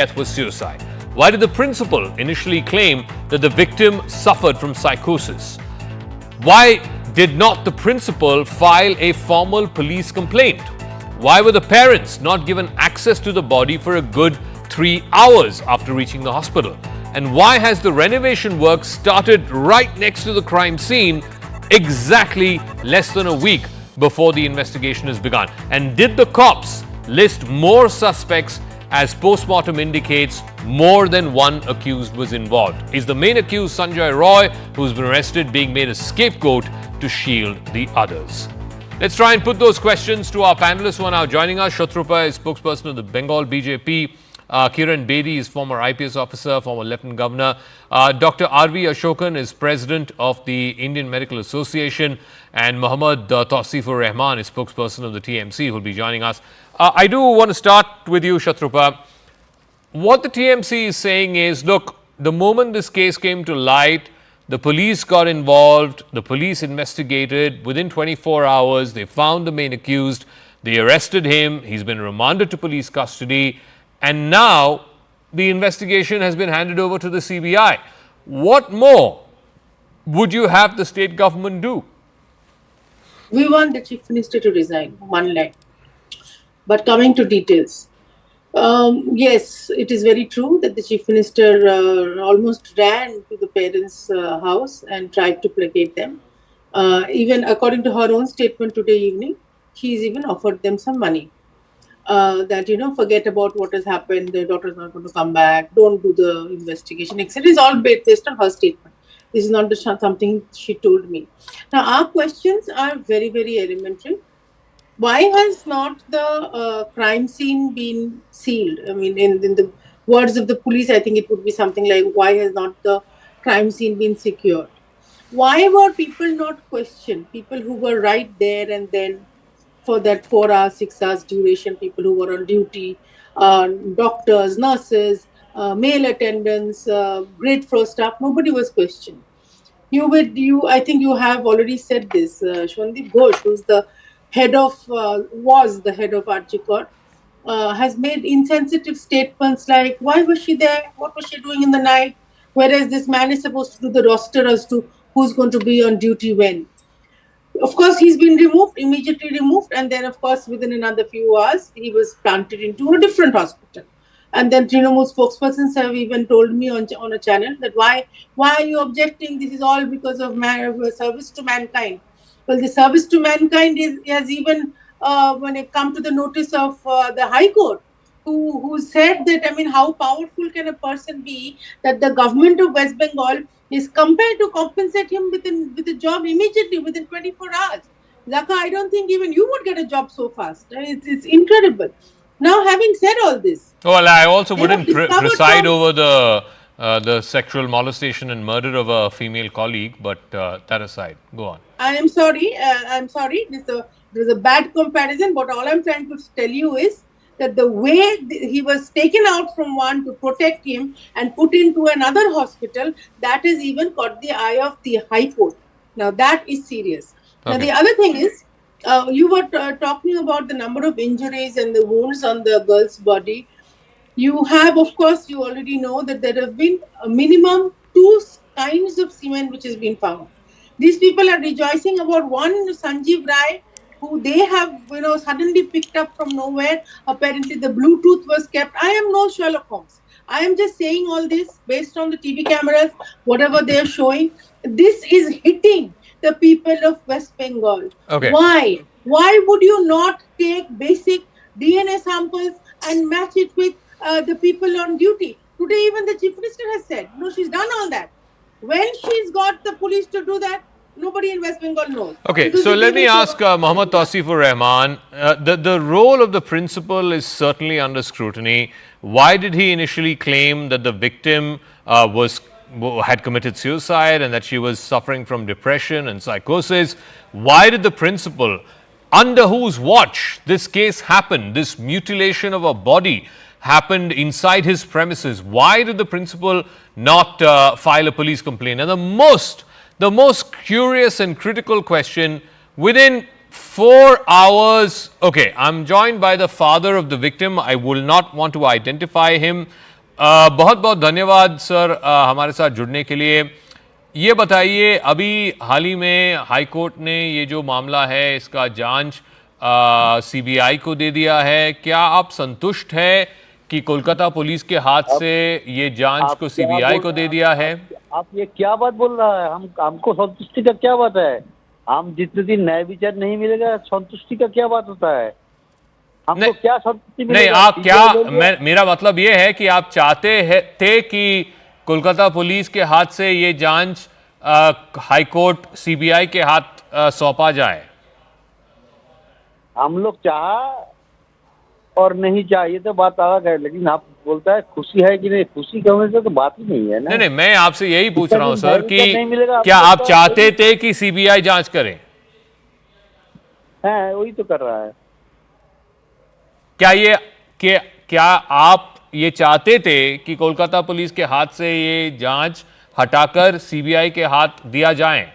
death was suicide? Why did the principal initially claim that the victim suffered from psychosis? Why did not the principal file a formal police complaint? Why were the parents not given access to the body for a good 3 hours after reaching the hospital? And why has the renovation work started right next to the crime scene exactly less than a week before the investigation has begun? And did the cops list more suspects as post-mortem indicates more than one accused was involved? Is the main accused Sanjay Roy, who's been arrested, being made a scapegoat to shield the others? Let's try and put those questions to our panelists who are now joining us. Shatruppa is spokesperson of the Bengal BJP. Kiran Bedi is former IPS officer, former Lieutenant Governor. Dr. R.V. Ashokan is president of the Indian Medical Association. And Mohammad Tausifur Rahman is spokesperson of the TMC, who will be joining us. I do want to start with you, Shatruppa. What the TMC is saying is, look, the moment this case came to light, the police got involved, the police investigated. Within 24 hours, they found the main accused. They arrested him. He's been remanded to police custody. And now the investigation has been handed over to the CBI. What more would you have the state government do? We want the chief minister to resign, one line. But coming to details, yes, it is very true that the chief minister almost ran to the parents' house and tried to placate them. Even according to her own statement today evening, she's even offered them some money. That, forget about what has happened, the daughter is not going to come back, don't do the investigation, etc. It's all based on her statement. This is not something she told me. Now, our questions are very, very elementary. Why has not the crime scene been sealed? I mean, in the words of the police, I think it would be something like, why has not the crime scene been secured? Why were people not questioned? People who were right there and then for that 4 hours, 6 hours duration, people who were on duty, doctors, nurses, male attendants, grade 4 staff, nobody was questioned. I think you have already said this. Shwandip Ghosh, who's the head of, was the head of Archikot, has made insensitive statements like, why was she there? What was she doing in the night? Whereas this man is supposed to do the roster as to who's going to be on duty when. Of course, he's been immediately removed. And then, of course, within another few hours, he was planted into a different hospital. And then Trinamool spokespersons have even told me on a channel that why are you objecting? This is all because of service to mankind. Well, the service to mankind has even, when it comes to the notice of the High Court, who said that, I mean, how powerful can a person be that the government of West Bengal is compelled to compensate him with a job immediately within 24 hours. Zaka, I don't think even you would get a job so fast. It's incredible. Now, having said all this... Well, I also wouldn't preside over the sexual molestation and murder of a female colleague, but that aside, go on. I am sorry. This was a bad comparison, but all I'm trying to tell you is that the way he was taken out from one to protect him and put into another hospital, that has even caught the eye of the High Court. Now, that is serious. Okay. Now, the other thing is, you were talking about the number of injuries and the wounds on the girl's body. You have, of course, you already know that there have been a minimum 2 kinds of semen which has been found. These people are rejoicing about one Sanjeev Rai, who they have, suddenly picked up from nowhere. Apparently, the Bluetooth was kept. I am no Sherlock Holmes. I am just saying all this based on the TV cameras, whatever they are showing. This is hitting the people of West Bengal. Okay. Why? Why would you not take basic DNA samples and match it with the people on duty? Today, even the Chief Minister has said, no, she's done all that. When she's got the police to do that, nobody in West Bengal knows. Okay, so let me ask Mohammad Tausifur Rahman, the role of the principal is certainly under scrutiny. Why did he initially claim that the victim had committed suicide and that she was suffering from depression and psychosis? Why did the principal, under whose watch this case happened, this mutilation of a body happened inside his premises, why did the principal not file a police complaint? And the most curious and critical question, within 4 hours, okay, I'm joined by the father of the victim. I will not want to identify him. बहुत बहुत धन्यवाद sir हमारे साथ जुड़ने के लिए। ये बताइए, अभी हाल ही में हाई कोर्ट ने ये जो मामला है इसका जांच सीबीआई को दे दिया है। क्या आप संतुष्ट है कि कोलकाता पुलिस के हाथ से ये जांच को सीबीआई को दे दिया है? आप ये क्या बात बोल रहा है? हमको संतुष्टि का क्या बात है? हम जितने दिन न्याय विचार नहीं मिलेगा संतुष्टि का क्या बात होता है? हमको क्या संतुष्टि नहीं, मिलेगा? आप क्या मेरा मतलब ये है कि आप थे कि कोलकाता पुलिस के हाथ से ये जांच हाई कोर्ट सीबीआई के हाथ सौंपा जाए। हम लोग चाह और नहीं चाह ये तो बात अलग है, लेकिन आप बोलता है खुशी है कि नहीं, खुशी का होने से तो बात ही नहीं है ना। नहीं, मैं आपसे यही पूछ रहा हूं सर कि नहीं मिलेगा, क्या आप चाहते थे कि सीबीआई जांच करे? है वही तो कर रहा है। क्या आप ये चाहते थे कि कोलकाता पुलिस के हाथ से ये जांच हटाकर सीबीआई के हाथ दिया जाए?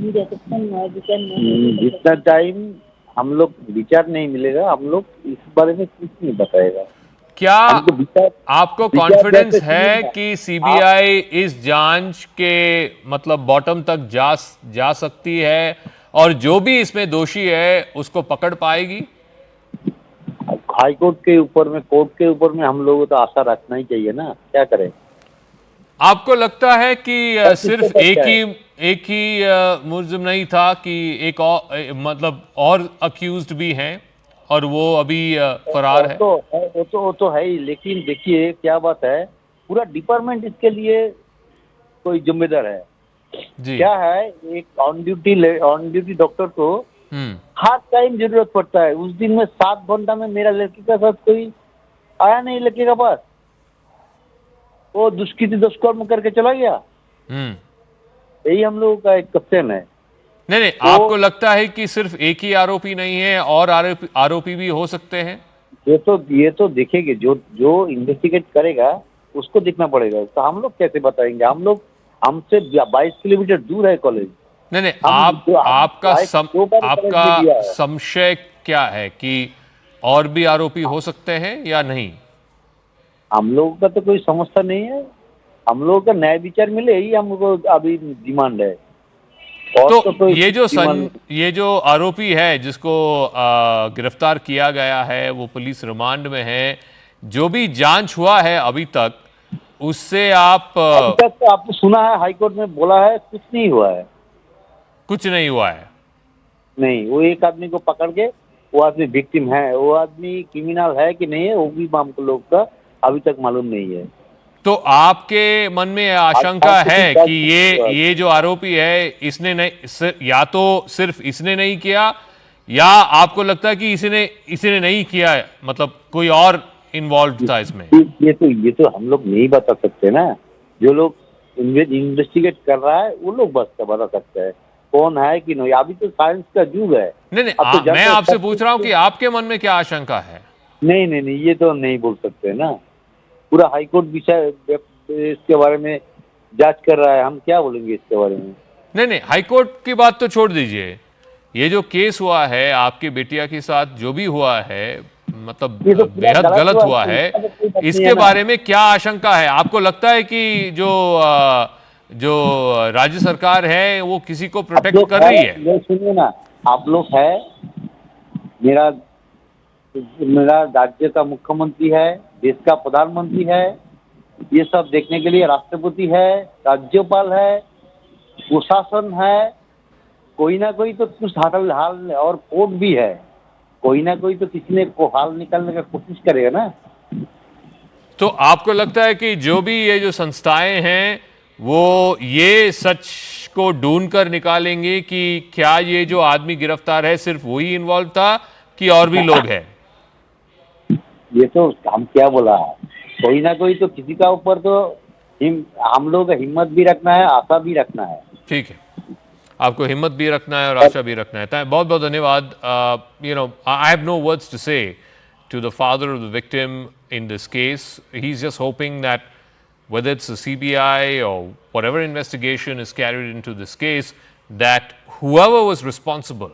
जितना टाइम हम लोग विचार नहीं मिलेगा, हम लोग इस बारे में कुछ नहीं बताएगा। क्या आपको कॉन्फिडेंस है कि सीबीआई इस जांच के मतलब बॉटम तक जा सकती है और जो भी इसमें दोषी है उसको पकड़ पाएगी? हाई कोर्ट के ऊपर में, कोर्ट के ऊपर में हम लोगों को तो आशा रखना ही चाहिए ना, क्या करें। आपको लगता है कि सिर्फ एक ही मुलजिम नहीं था कि एक और मतलब और अक्यूज्ड भी हैं और वो अभी फरार है? वो तो है ही, लेकिन देखिए क्या बात है, पूरा डिपार्टमेंट इसके लिए कोई जिम्मेदार है जी। क्या है, एक ऑन ड्यूटी डॉक्टर को हर टाइम जरूरत पड़ता है। उस दिन में 7 घंटा में मेरा लड़की का साथ कोई आया नहीं, लड़के का पास वो दुष्कर्म करके चला गया। यही हम लोगों का एक क्वेश्चन है। नहीं, आपको लगता है कि सिर्फ एक ही आरोपी नहीं है और आरोपी भी हो सकते हैं? ये तो देखेंगे, जो इन्वेस्टिगेट करेगा उसको देखना पड़ेगा। तो हम लोग कैसे बताएंगे? हमसे 22 किलोमीटर दूर है कॉलेज। नहीं, आपका संशय क्या है कि और भी आरोपी हो सकते हैं या नहीं? हम लोगों का तो कोई समस्या नहीं है, हम लोगों का न्याय विचार मिले यही हमको अभी डिमांड है। तो ये जो आरोपी है जिसको गिरफ्तार किया गया है वो पुलिस रिमांड में है, जो भी जांच हुआ है अभी तक उससे अभी तक तो आपने सुना है हाई कोर्ट में बोला है कुछ नहीं हुआ है। कुछ नहीं हुआ है? नहीं, वो एक आदमी को पकड़ के, वो आदमी विक्टिम है, वो आदमी क्रिमिनल है कि नहीं है वो भी हम लोग का अभी तक मालूम नहीं है। तो आपके मन में आशंका है कि ये जो आरोपी है इसने नहीं, या तो सिर्फ इसने नहीं किया या आपको लगता है कि इसने नहीं किया है, मतलब कोई और इन्वॉल्व था इसमें? ये तो हम लोग नहीं बता सकते ना। जो लोग इन्वेस्टिगेट कर रहा है वो लोग बता सकते हैं कौन है कि नहीं। अभी तो साइंस का युग है। नहीं, मैं आपसे पूछ रहा हूं कि आपके मन में क्या आशंका है? नहीं, ये तो नहीं बोल सकते ना। पूरा हाईकोर्ट विषय इसके बारे में जांच कर रहा है, हम क्या बोलेंगे इसके बारे में? नहीं, हाईकोर्ट की बात तो छोड़ दीजिए। ये जो केस हुआ है आपकी बेटिया के साथ, जो भी हुआ है मतलब बेहद गलत हुआ है, इसके बारे में क्या आशंका है? आपको लगता है कि जो राज्य सरकार है वो किसी को प्रोटेक्ट कर रही है? सुनिए ना, आप लोग है, मेरा राज्य का मुख्यमंत्री है, देश का प्रधानमंत्री है, ये सब देखने के लिए राष्ट्रपति है, राज्यपाल है, प्रशासन है, कोई ना कोई तो कुछ हाल और कोर्ट भी है, कोई ना कोई तो किसी ने को हाल निकालने का कोशिश करेगा ना। तो आपको लगता है कि जो भी ये जो संस्थाएं हैं वो ये सच को ढूंढ कर निकालेंगे कि क्या ये जो आदमी गिरफ्तार है सिर्फ वही इन्वॉल्व था कि और भी लोग हैं? ये तो हम क्या बोला, कोई ना कोई तो किसी का ऊपर तो हम लोग का हिम्मत भी रखना है, आशा भी रखना है। ठीक है, आपको हिम्मत भी रखना है और आशा भी रखना है। बहुत बहुत धन्यवाद। I have no words to say to the father of the victim in this case. He's just hoping that whether it's the CBI or whatever investigation is carried into this case, that whoever was responsible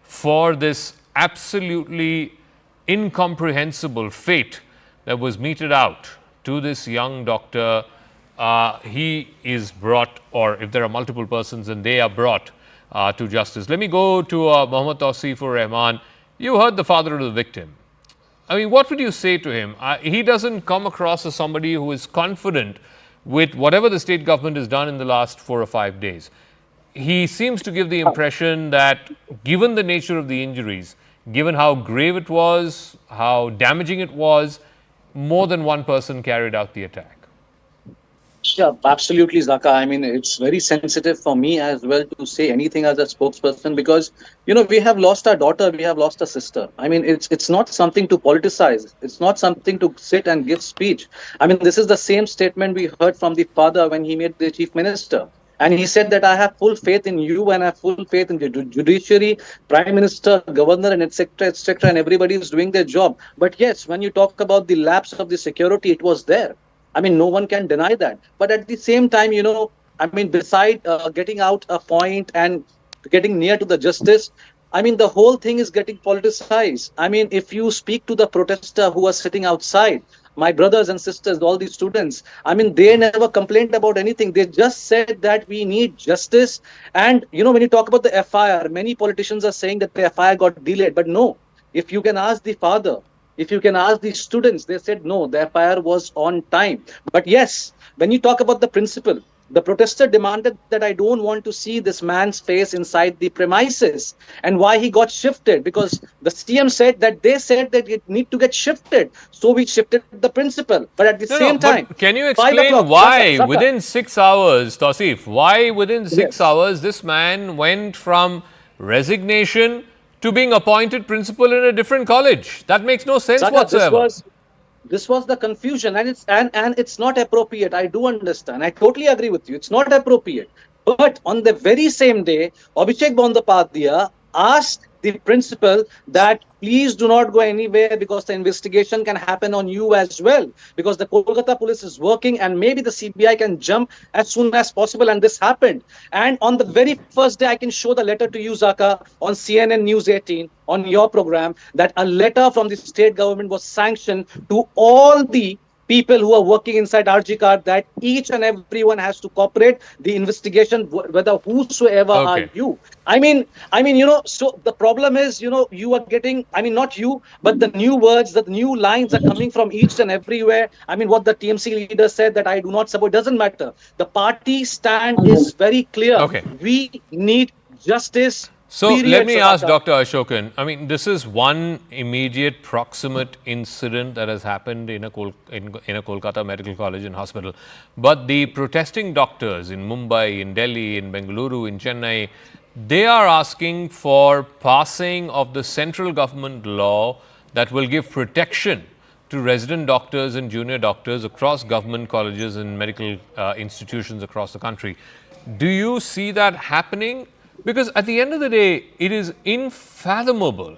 for this absolutely incomprehensible fate that was meted out to this young doctor, he is brought, or if there are multiple persons, and they are brought to justice. Let me go to Mohammad Tawseefur Rahman. You heard the father of the victim. I mean, what would you say to him? He doesn't come across as somebody who is confident with whatever the state government has done in the last 4 or 5 days. He seems to give the impression that, given the nature of the injuries, given how grave it was, how damaging it was, more than one person carried out the attack. Yeah, absolutely, Zaka. I mean, it's very sensitive for me as well to say anything as a spokesperson because, we have lost our daughter, we have lost a sister. I mean, it's not something to politicize. It's not something to sit and give speech. I mean, this is the same statement we heard from the father when he made the chief minister. And he said that I have full faith in you and I have full faith in the judiciary, prime minister, governor, and etc., and everybody is doing their job. But yes, when you talk about the lapse of the security, it was there. I mean, no one can deny that. But at the same time, I mean, beside getting out a point and getting near to the justice, I mean, the whole thing is getting politicized. I mean, if you speak to the protester who was sitting outside, my brothers and sisters, all these students, I mean, they never complained about anything. They just said that we need justice. And, when you talk about the FIR, many politicians are saying that the FIR got delayed. But no, if you can ask the father, if you can ask the students, they said no, the FIR was on time. But yes, when you talk about the principal, the protester demanded that I don't want to see this man's face inside the premises. And why he got shifted? Because the CM said that they said that it need to get shifted. So we shifted the principal. But at the same time, can you explain why within 6 hours, Tawseef, why within 6 hours this man went from resignation to being appointed principal in a different college? That makes no sense whatsoever. This was the confusion, and it's not appropriate. I do understand. I totally agree with you. It's not appropriate. But on the very same day, Abhishek Bandopadhyay asked the principal that please do not go anywhere because the investigation can happen on you as well, because the Kolkata police is working and maybe the CBI can jump as soon as possible. And this happened. And on the very first day, I can show the letter to you, Zaka, on CNN News 18, on your program, that a letter from the state government was sanctioned to all the people who are working inside RG card, that each and everyone has to cooperate the investigation, whether whosoever are you. I mean, so the problem is, you are getting, I mean, not you, but the new words, the new lines are coming from each and everywhere. I mean, what the TMC leader said that I do not support, doesn't matter. The party stand is very clear. We need justice. So let me ask Dr. Ashokan, I mean, this is one immediate proximate incident that has happened in a Kolkata Medical College and Hospital. But the protesting doctors in Mumbai, in Delhi, in Bengaluru, in Chennai, they are asking for passing of the central government law that will give protection to resident doctors and junior doctors across government colleges and medical institutions across the country. Do you see that happening? Because at the end of the day, it is unfathomable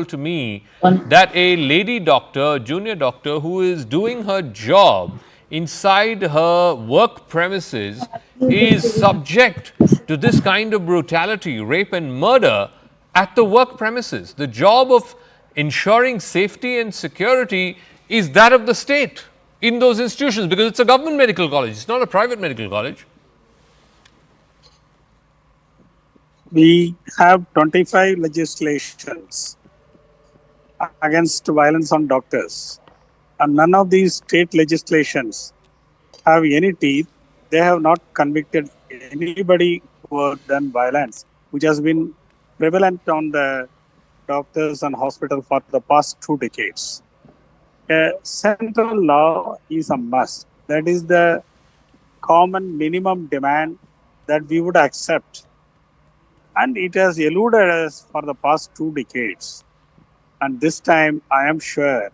to me that a lady doctor, junior doctor, who is doing her job inside her work premises is subject to this kind of brutality, rape and murder at the work premises. The job of ensuring safety and security is that of the state in those institutions, because it's a government medical college, it's not a private medical college. We have 25 legislations against violence on doctors, and none of these state legislations have any teeth. They have not convicted anybody who has done violence, which has been prevalent on the doctors and hospitals for the past 2 decades. A central law is a must. That is the common minimum demand that we would accept. And it has eluded us for the past 2 decades. And this time, I am sure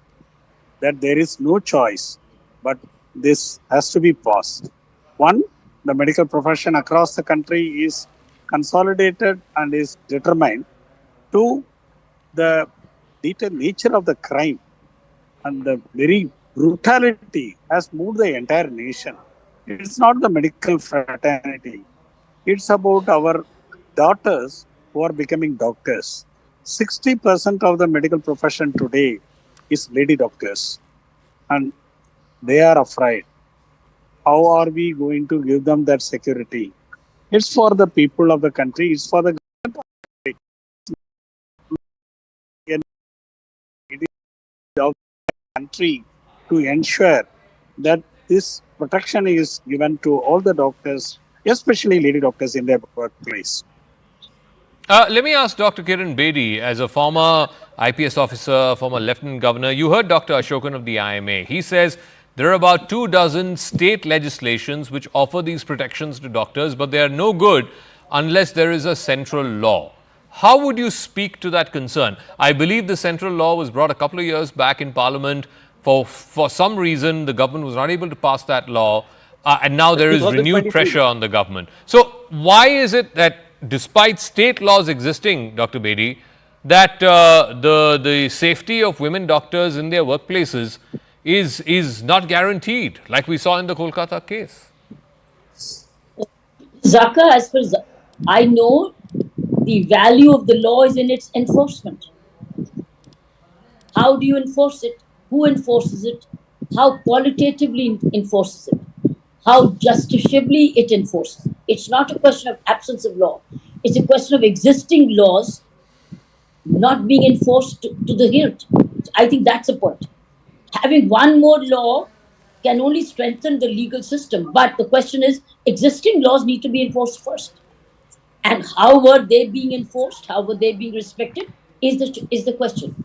that there is no choice, but this has to be passed. One, the medical profession across the country is consolidated and is determined. Two, the detailed nature of the crime and the very brutality has moved the entire nation. It's not the medical fraternity. It's about our daughters who are becoming doctors. 60% of the medical profession today is lady doctors. and they are afraid. How are we going to give them that security? It's for the people of the country. It's for the of the country to ensure that this protection is given to all the doctors, especially lady doctors in their workplace. Let me ask Dr. Kiran Bedi, as a former IPS officer, former Lieutenant Governor, you heard Dr. Ashokan of the IMA. He says there are about 24 state legislations which offer these protections to doctors, but they are no good unless there is a central law. How would you speak to that concern? I believe the central law was brought a couple of years back in Parliament. For some reason, the government was not able to pass that law, and now there is renewed pressure on the government. So, why is it that despite state laws existing, Dr. Bedi, that the safety of women doctors in their workplaces is not guaranteed, like we saw in the Kolkata case? Zaka, as far as I know, the value of the law is in its enforcement. How do you enforce it? Who enforces it? How qualitatively enforces it? How justiciably it enforces. It's not a question of absence of law. It's a question of existing laws not being enforced to the hilt. I think that's the point. Having one more law can only strengthen the legal system. But the question is, existing laws need to be enforced first. And how were they being enforced? How were they being respected? Is the question.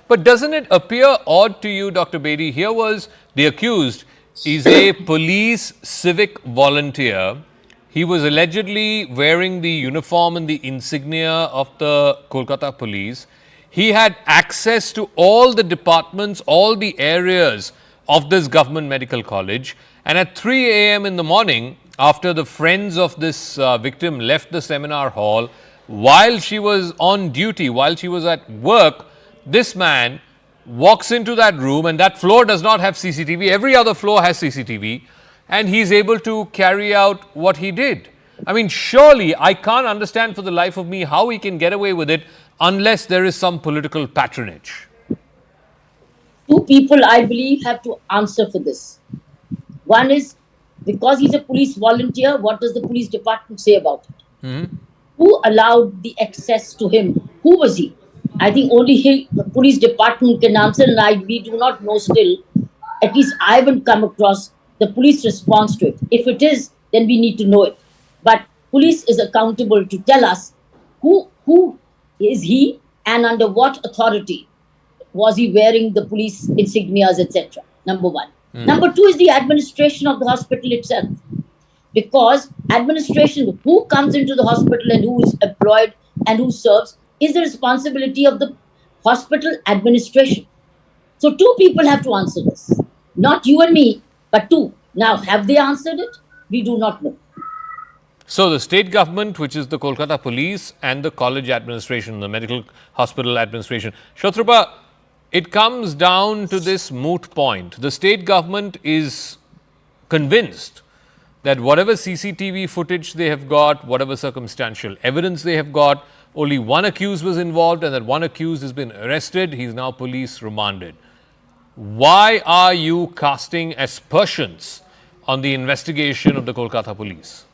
But doesn't it appear odd to you, Dr. Bedi? Here was the accused is a police civic volunteer. He was allegedly wearing the uniform and the insignia of the Kolkata police. He had access to all the departments, all the areas of this government medical college. And at 3 a.m. in the morning, after the friends of this victim left the seminar hall, while she was on duty, while she was at work, this man walks into that room, and that floor does not have CCTV. Every other floor has CCTV, and he's able to carry out what he did. I mean, surely I can't understand for the life of me how he can get away with it unless there is some political patronage. Two people, I believe, have to answer for this. One is, because he's a police volunteer, what does the police department say about it? Mm-hmm. Who allowed the access to him? Who was he? I think only the police department can answer, and we do not know still. At least I haven't come across the police response to it. If it is, then we need to know it. But police is accountable to tell us who is he and under what authority was he wearing the police insignias, etc. Number one. Number two is the administration of the hospital itself. Because administration, who comes into the hospital and who is employed and who serves, is the responsibility of the hospital administration. So two people have to answer this. Not you and me, but two. Now, have they answered it? We do not know. So the state government, which is the Kolkata police, and the college administration, the medical hospital administration. Shatrubha, it comes down to this moot point. The state government is convinced that whatever CCTV footage they have got, whatever circumstantial evidence they have got, only one accused was involved, and that one accused has been arrested. He is now police remanded. Why are you casting aspersions on the investigation of the Kolkata police?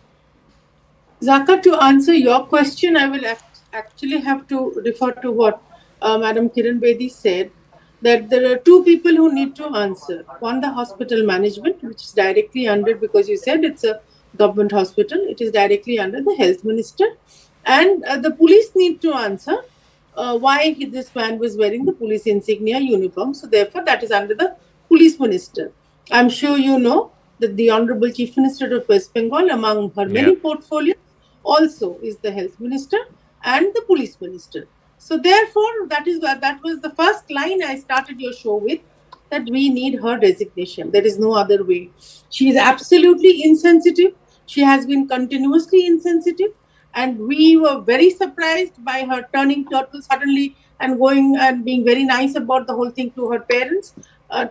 Zaka, to answer your question, I will actually have to refer to what Madam Kiran Bedi said, that there are two people who need to answer. One, the hospital management, which is directly under, because you said it's a government hospital, it is directly under the health minister. And the police need to answer why this man was wearing the police insignia uniform. So therefore, that is under the police minister. I'm sure you know that the Honorable Chief Minister of West Bengal, among her many portfolios, also is the health minister and the police minister. So therefore, that was the first line I started your show with, that we need her resignation. There is no other way. She is absolutely insensitive. She has been continuously insensitive. And we were very surprised by her turning turtle suddenly and going and being very nice about the whole thing to her parents.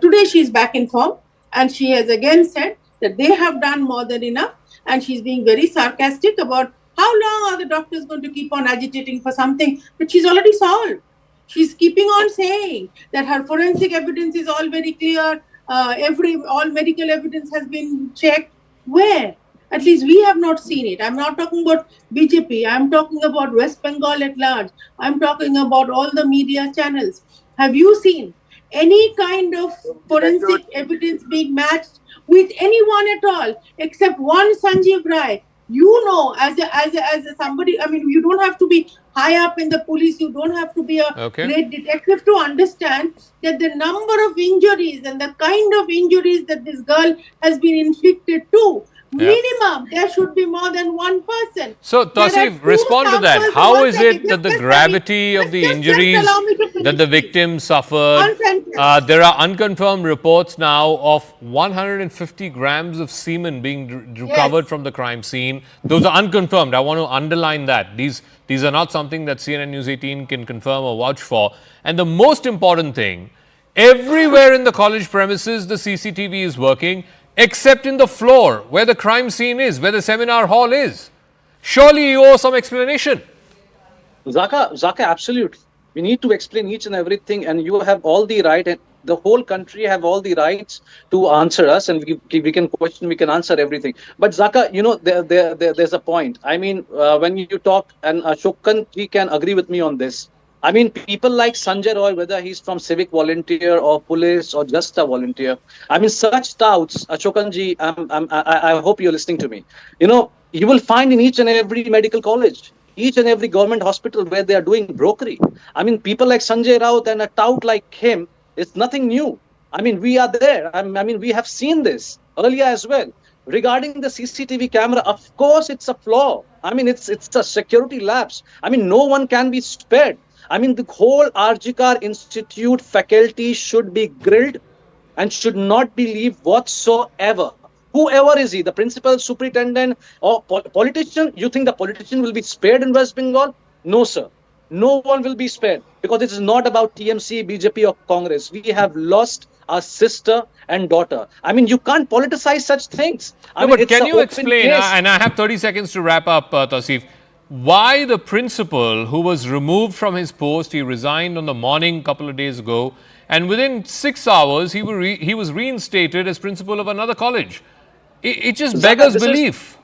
Today she is back in form, and she has again said that they have done more than enough, and she's being very sarcastic about how long are the doctors going to keep on agitating for something that she's already solved. She's keeping on saying that her forensic evidence is all very clear. All medical evidence has been checked. Where? At least we have not seen it. I'm not talking about BJP. I'm talking about West Bengal at large. I'm talking about all the media channels. Have you seen any kind of forensic evidence being matched with anyone at all except one Sanjeev Rai? You know, as a somebody, I mean, you don't have to be high up in the police, you don't have to be a great detective to understand that the number of injuries and the kind of injuries that this girl has been inflicted to, minimum, there should be more than one person. So, Tausif, respond to that. How is it that the gravity of the injuries that the victim suffered, there are unconfirmed reports now of 150 grams of semen being recovered from the crime scene. Those are unconfirmed. I want to underline that. These are not something that CNN News 18 can confirm or vouch for. And the most important thing, everywhere in the college premises, the CCTV is working, except in the floor where the crime scene is, where the seminar hall is. Surely you owe some explanation. Zaka, absolutely. We need to explain each and everything, and you have all the right, and the whole country have all the rights to answer us, and we can question, we can answer everything. But Zaka, you know, there's a point. I mean, when you talk, and Ashok ji can agree with me on this. I mean, people like Sanjay Roy, whether he's from civic volunteer or police or just a volunteer, I mean, such touts, Ashokanji, I hope you're listening to me. You know, you will find in each and every medical college, each and every government hospital where they are doing brokery. I mean, people like Sanjay Raut and a tout like him, it's nothing new. I mean, we are there. I mean, we have seen this earlier as well. Regarding the CCTV camera, of course, it's a flaw. I mean, it's a security lapse. I mean, no one can be spared. I mean, the whole Arjikar Institute faculty should be grilled and should not believe whatsoever. Whoever is he, the principal, superintendent, or politician, you think the politician will be spared in West Bengal? No, sir. No one will be spared, because it is not about TMC, BJP or Congress. We have lost our sister and daughter. I mean, you can't politicize such things. But can you explain, and I have 30 seconds to wrap up, Tausif, why the principal who was removed from his post, he resigned on the morning a couple of days ago, and within 6 hours, he was reinstated as principal of another college. It just beggars belief.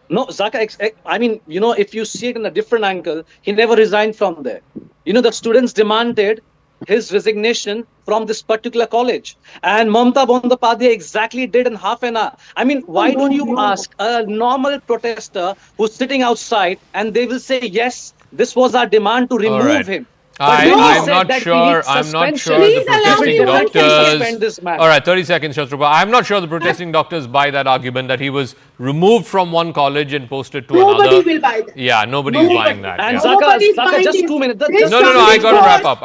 No, Zaka, I mean, you know, if you see it in a different angle, he never resigned from there. You know, the students demanded his resignation from this particular college. And Mamata Bandyopadhyay exactly did in half an hour. I mean, why don't you ask a normal protester who's sitting outside, and they will say, yes, this was our demand to remove him. I'm not sure the protesting doctors. All right, 30 seconds, Shatrubha. I'm not sure the protesting doctors buy that argument that he was removed from one college and posted to another. Nobody will buy that. Yeah, nobody's buying that. And Yeah. Zaka, just 2 minutes. No, I got to wrap up.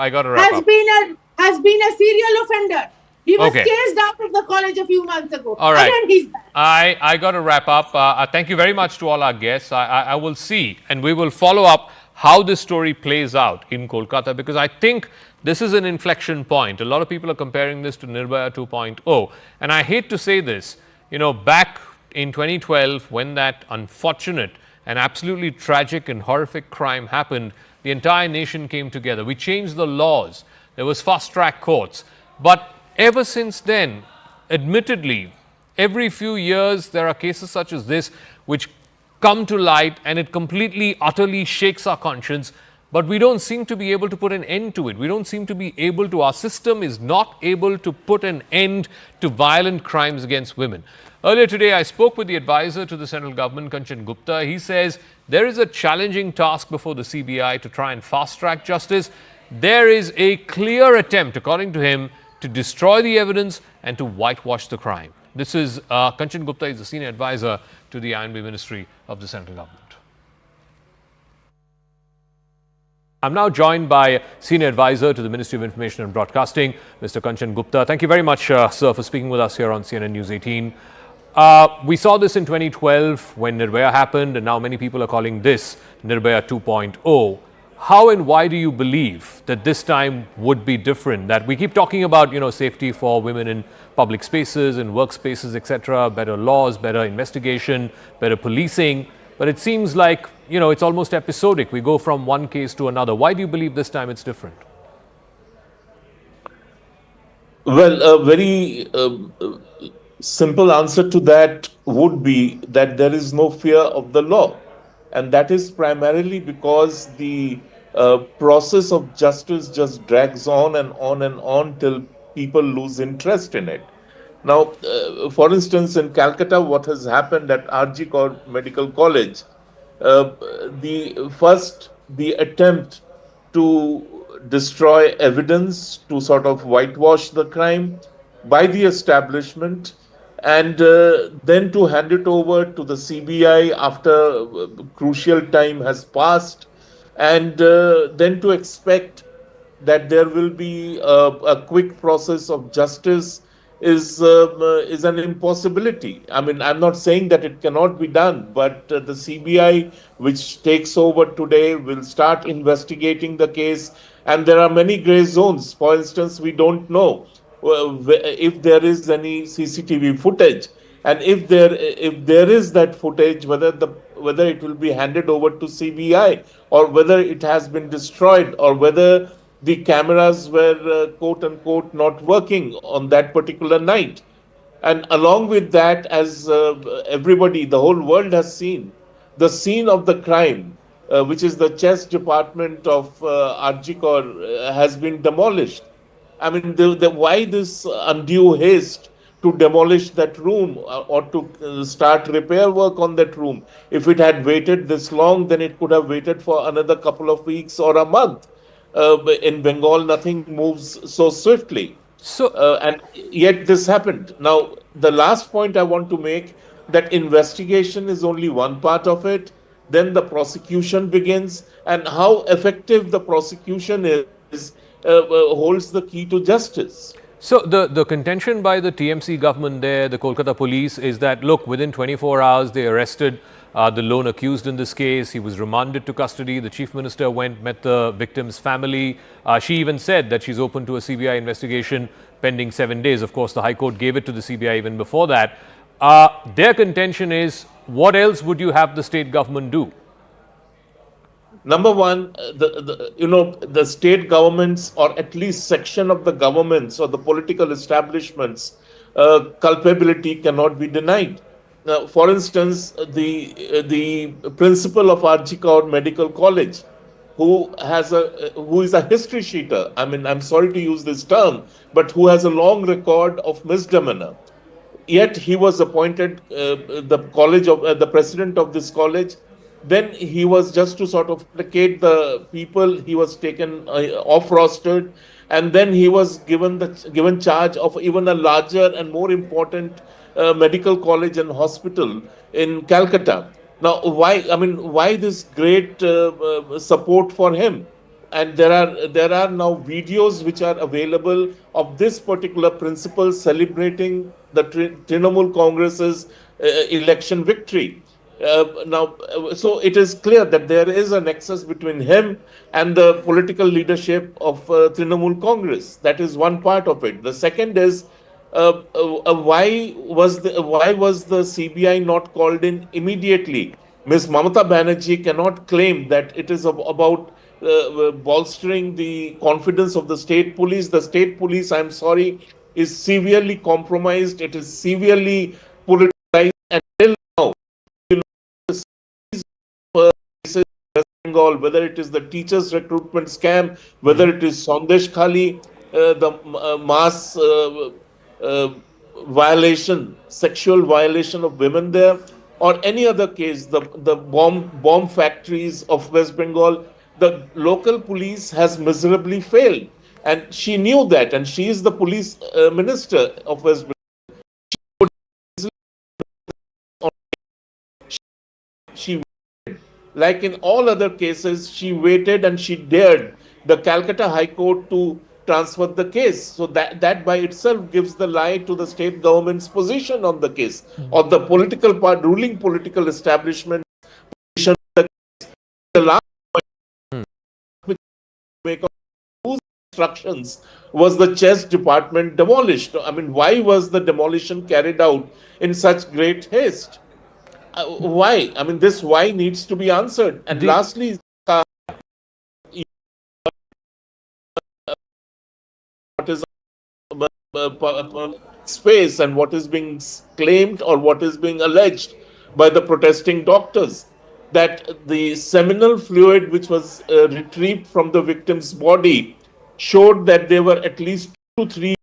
Has been a serial offender. He was chased out of the college a few months ago. All right. And he's back. I got to wrap up. Thank you very much to all our guests. I will see, and we will follow up how this story plays out in Kolkata, because I think this is an inflection point. A lot of people are comparing this to Nirbhaya 2.0. And I hate to say this, you know, back in 2012, when that unfortunate and absolutely tragic and horrific crime happened, the entire nation came together. We changed the laws. There was fast-track courts. But ever since then, admittedly, every few years there are cases such as this which come to light, and it completely, utterly shakes our conscience, but we don't seem to be able to put an end to it. We don't seem to be able to, our system is not able to put an end to violent crimes against women. Earlier today, I spoke with the advisor to the central government, Kanchan Gupta. He says there is a challenging task before the CBI to try and fast-track justice. There is a clear attempt, according to him, to destroy the evidence and to whitewash the crime. This is Kanchan Gupta, is the senior advisor to the INB Ministry of the central government. I'm now joined by Senior Advisor to the Ministry of Information and Broadcasting, Mr. Kanchan Gupta. Thank you very much, sir, for speaking with us here on CNN News 18. We saw this in 2012 when Nirbhaya happened, and now many people are calling this Nirbhaya 2.0. How and why do you believe that this time would be different? That we keep talking about, you know, safety for women in public spaces, in workspaces, etc., better laws, better investigation, better policing. But it seems like, you know, it's almost episodic. We go from one case to another. Why do you believe this time it's different? Well, a very simple answer to that would be that there is no fear of the law. And that is primarily because the process of justice just drags on and on and on till people lose interest in it. Now, for instance, in Calcutta, what has happened at RG Medical College, uh, the attempt to destroy evidence, to sort of whitewash the crime by the establishment, and then to hand it over to the CBI after crucial time has passed, and then to expect that there will be a quick process of justice is an impossibility. I mean, I'm not saying that it cannot be done, but the CBI, which takes over today, will start investigating the case, and there are many gray zones. For instance, we don't know if there is any CCTV footage, and if there is that footage, whether it will be handed over to CBI or whether it has been destroyed or whether the cameras were quote unquote not working on that particular night. And along with that, as everybody, the whole world has seen, the scene of the crime, which is the chess department of Arjikor, has been demolished. I mean, why this undue haste to demolish that room or to start repair work on that room? If it had waited this long, then it could have waited for another couple of weeks or a month. In Bengal, nothing moves so swiftly. So, And yet this happened. Now, the last point I want to make, that investigation is only one part of it. Then the prosecution begins, and how effective the prosecution is holds the key to justice. So the contention by the TMC government there, the Kolkata police, is that look, within 24 hours they arrested the lone accused in this case. He was remanded to custody. The chief minister went, met the victim's family. She even said that she's open to a CBI investigation pending 7 days. Of course, the High Court gave it to the CBI even before that. Their contention is, what else would you have the state government do? Number one, the state governments, or at least section of the governments or the political establishments, culpability cannot be denied. Now, for instance, the principal of Arjikaur Medical College, who is a history sheeter. I mean, I'm sorry to use this term, but who has a long record of misdemeanor. Yet he was appointed the president of this college. Then he was, just to sort of placate the people, he was taken off rostered, and then he was given charge of even a larger and more important medical college and hospital in Calcutta. Now, why this great support for him? And there are now videos which are available of this particular principle celebrating the Trinamool Congress's election victory. So it is clear that there is a nexus between him and the political leadership of Trinamool Congress. That is one part of it. The second is, why was the CBI not called in immediately? Ms. Mamata Banerjee cannot claim that it is about bolstering the confidence of the state police. The state police, I'm sorry, is severely compromised. It is severely politicized, and till now, you know, cases in West Bengal, whether it is the teachers recruitment scam, whether it is Sandesh Khali, the mass uh, violation, sexual violation of women there, or any other case, the bomb factories of West Bengal, the local police has miserably failed, and she knew that, and she is the police minister of West Bengal. She, like in all other cases, she waited and she dared the Calcutta High Court to transfer the case. So that by itself gives the lie to the state government's position on the case, or the ruling political establishment position. The last point which make of whose instructions was the chess department demolished. I mean, why was the demolition carried out in such great haste? Why? I mean, this why needs to be answered. And The lastly, what is space and what is being claimed or what is being alleged by the protesting doctors, that the seminal fluid which was retrieved from the victim's body showed that there were at least 2 to 3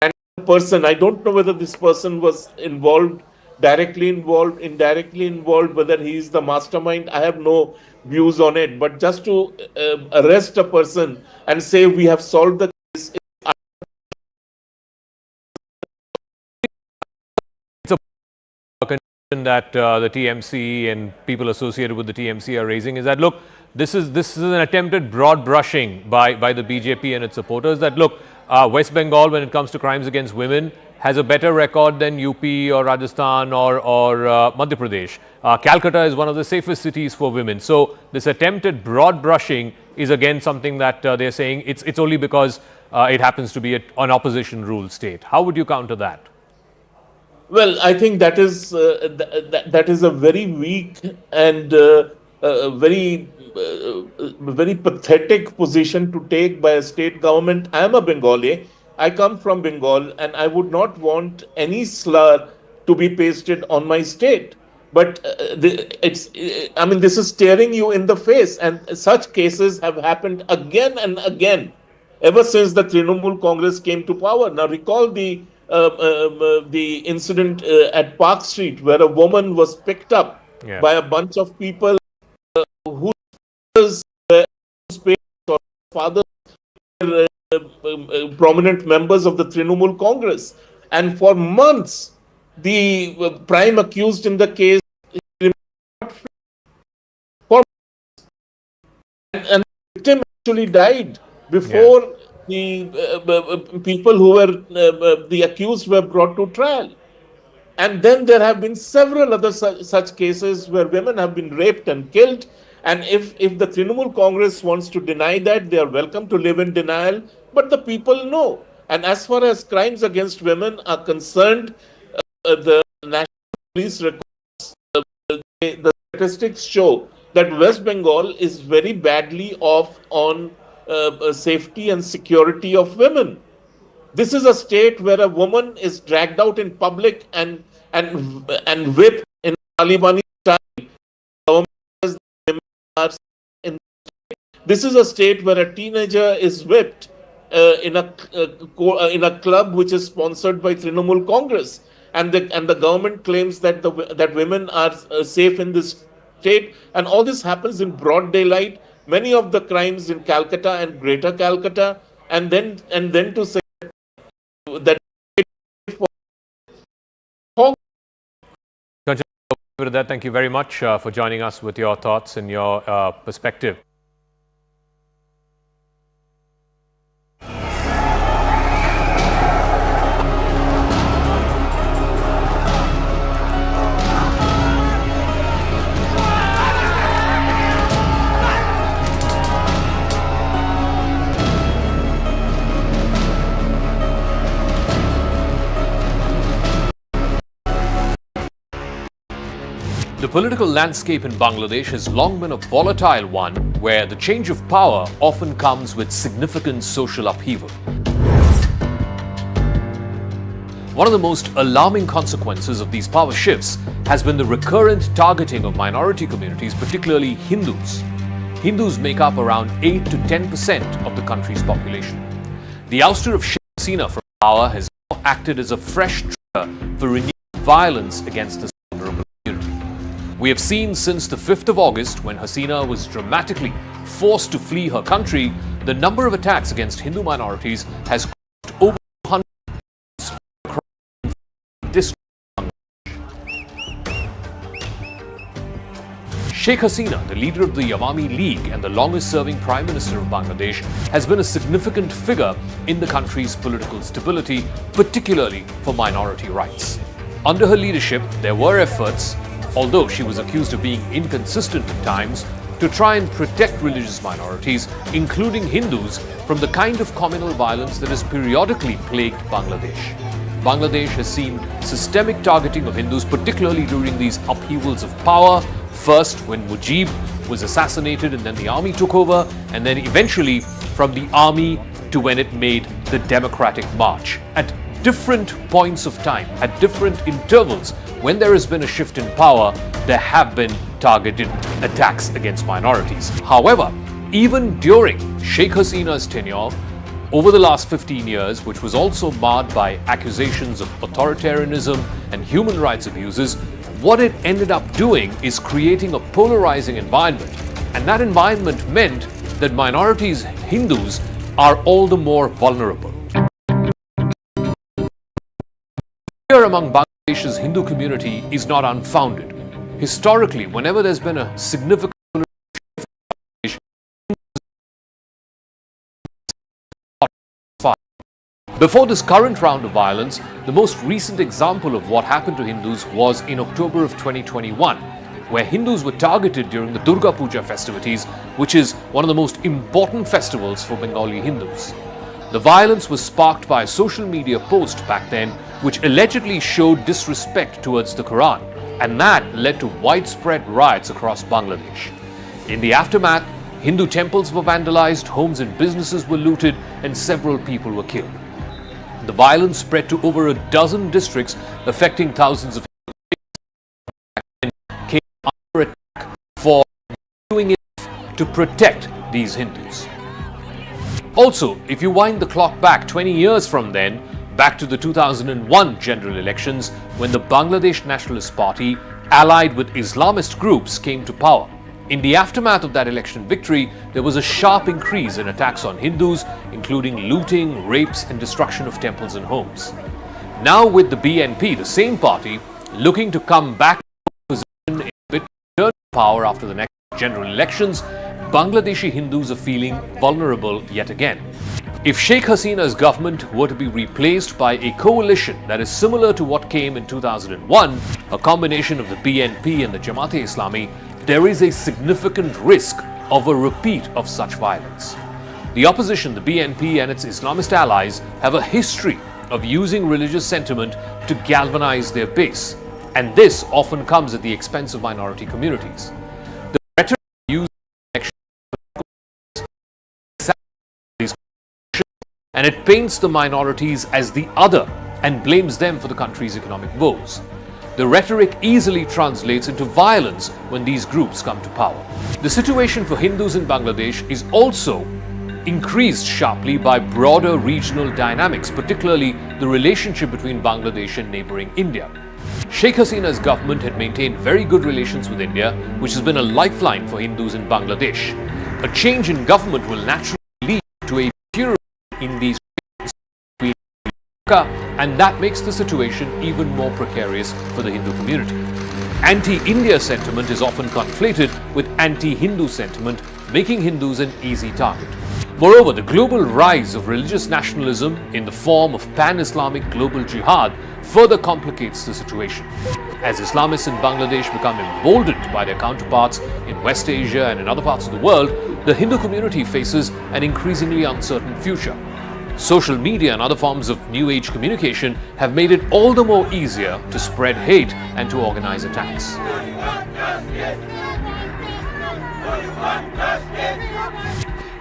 and person. I don't know whether this person was involved, directly involved, indirectly involved, whether he is the mastermind. I have no views on it. But just to arrest a person and say we have solved the case. That the TMC and people associated with the TMC are raising is that, look, this is an attempted broad brushing by the BJP and its supporters, that look, West Bengal, when it comes to crimes against women, has a better record than UP or Rajasthan or Madhya Pradesh. Calcutta is one of the safest cities for women. So this attempted broad brushing is again something that they're saying it's only because it happens to be an opposition ruled state. How would you counter that? Well, I think that is that is a very weak and very pathetic position to take by a state government. I am a Bengali. I come from Bengal, and I would not want any slur to be pasted on my state. But I mean, this is staring you in the face, and such cases have happened again and again ever since the Trinamool Congress came to power. Now, recall the incident at Park Street, where a woman was picked up by a bunch of people whose parents or fathers were prominent members of the Trinamool Congress, and for months the prime accused in the case and the victim actually died before the people who were the accused were brought to trial. And then there have been several other such cases where women have been raped and killed. And if the Trinamool Congress wants to deny that, they are welcome to live in denial. But the people know. And as far as crimes against women are concerned, the National Police records, the statistics show that West Bengal is very badly off on safety and security of women. This is a state where a woman is dragged out in public and whipped in Taliban style. Government says women are in. This is a state where a teenager is whipped in a club which is sponsored by Trinamool Congress, and the government claims that that women are safe in this state, and all this happens in broad daylight. Many of the crimes in Calcutta and Greater Calcutta, and then to say that. Thank you very much for joining us with your thoughts and your perspective. The political landscape in Bangladesh has long been a volatile one, where the change of power often comes with significant social upheaval. One of the most alarming consequences of these power shifts has been the recurrent targeting of minority communities, particularly Hindus. Hindus make up around 8 to 10% of the country's population. The ouster of Sheikh Hasina from power has now acted as a fresh trigger for renewed violence against the vulnerable community. We have seen since the 5th of August, when Hasina was dramatically forced to flee her country, the number of attacks against Hindu minorities has crossed over 100 across Sheikh Hasina, the leader of the Awami League and the longest-serving Prime Minister of Bangladesh, has been a significant figure in the country's political stability, particularly for minority rights. Under her leadership, there were efforts, although she was accused of being inconsistent at times, to try and protect religious minorities, including Hindus, from the kind of communal violence that has periodically plagued Bangladesh. Bangladesh has seen systemic targeting of Hindus, particularly during these upheavals of power, First, when Mujib was assassinated, and then the army took over, and then eventually from the army to when it made the democratic march. At different points of time, at different intervals, when there has been a shift in power, there have been targeted attacks against minorities. However, even during Sheikh Hasina's tenure, over the last 15 years, which was also marred by accusations of authoritarianism and human rights abuses, what it ended up doing is creating a polarizing environment. And that environment meant that minorities, Hindus, are all the more vulnerable. Fear among Bangladesh's Hindu community is not unfounded. Historically, whenever there's been a significant before this current round of violence, the most recent example of what happened to Hindus was in October of 2021, where Hindus were targeted during the Durga Puja festivities, which is one of the most important festivals for Bengali Hindus. The violence was sparked by a social media post back then, which allegedly showed disrespect towards the Quran, and that led to widespread riots across Bangladesh. In the aftermath, Hindu temples were vandalized, homes and businesses were looted, and several people were killed. The violence spread to over a dozen districts, affecting thousands of Hindus and came under attack for doing it to protect these Hindus. Also, if you wind the clock back 20 years from then, back to the 2001 general elections, when the Bangladesh Nationalist Party, allied with Islamist groups, came to power. In the aftermath of that election victory, there was a sharp increase in attacks on Hindus, including looting, rapes, and destruction of temples and homes. Now, with the BNP, the same party, looking to come back to position in bid to return to power after the next general elections, Bangladeshi Hindus are feeling vulnerable yet again. If Sheikh Hasina's government were to be replaced by a coalition that is similar to what came in 2001, a combination of the BNP and the Jamaat-e-Islami, there is a significant risk of a repeat of such violence. The opposition, the BNP and its Islamist allies, have a history of using religious sentiment to galvanize their base, and this often comes at the expense of minority communities. The rhetoric used and it paints the minorities as the other and blames them for the country's economic woes. The rhetoric easily translates into violence when these groups come to power. The situation for Hindus in Bangladesh is also increased sharply by broader regional dynamics, particularly the relationship between Bangladesh and neighboring India. Sheikh Hasina's government had maintained very good relations with India, which has been a lifeline for Hindus in Bangladesh. A change in government will naturally lead to a deterioration in these regions, and that makes the situation even more precarious for the Hindu community. Anti-India sentiment is often conflated with anti-Hindu sentiment, making Hindus an easy target. Moreover, the global rise of religious nationalism in the form of pan-Islamic global jihad further complicates the situation. As Islamists in Bangladesh become emboldened by their counterparts in West Asia and in other parts of the world, the Hindu community faces an increasingly uncertain future. Social media and other forms of New Age communication have made it all the more easier to spread hate and to organize attacks.